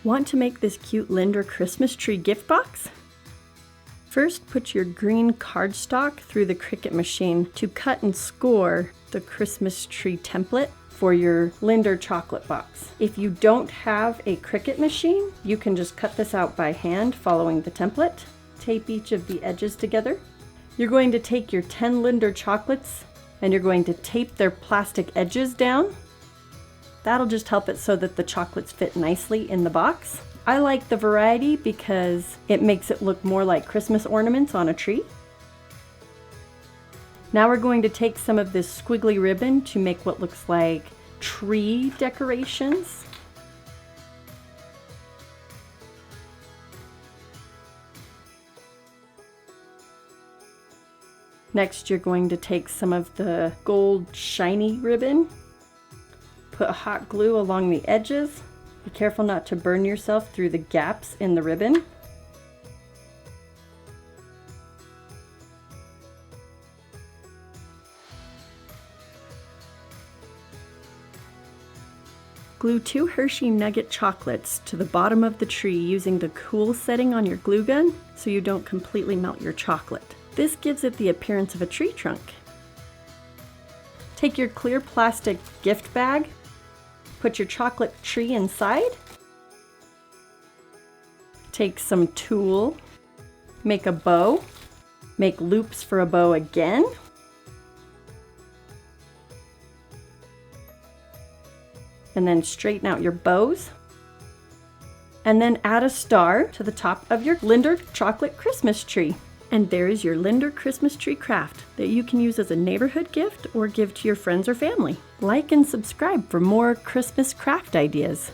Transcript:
Want to make this cute Lindor Christmas tree gift box? First, put your green cardstock through the Cricut machine to cut and score the Christmas tree template for your Lindor chocolate box. If you don't have a Cricut machine, you can just cut this out by hand following the template. Tape each of the edges together. You're going to take your 10 Lindor chocolates and you're going to tape their plastic edges down. That'll just help it so that the chocolates fit nicely in the box. I like the variety because it makes it look more like Christmas ornaments on a tree. Now we're going to take some of this squiggly ribbon to make what looks like tree decorations. Next, you're going to take some of the gold shiny ribbon, put hot glue along the edges. Be careful not to burn yourself through the gaps in the ribbon. Glue 2 Hershey Nugget chocolates to the bottom of the tree using the cool setting on your glue gun so you don't completely melt your chocolate. This gives it the appearance of a tree trunk. Take your clear plastic gift bag, put your chocolate tree inside, take some tulle, make a bow, make loops for a bow again, and then straighten out your bows, and then add a star to the top of your Lindor chocolate Christmas tree. And there is your Lindor Christmas tree craft that you can use as a neighborhood gift or give to your friends or family. Like and subscribe for more Christmas craft ideas.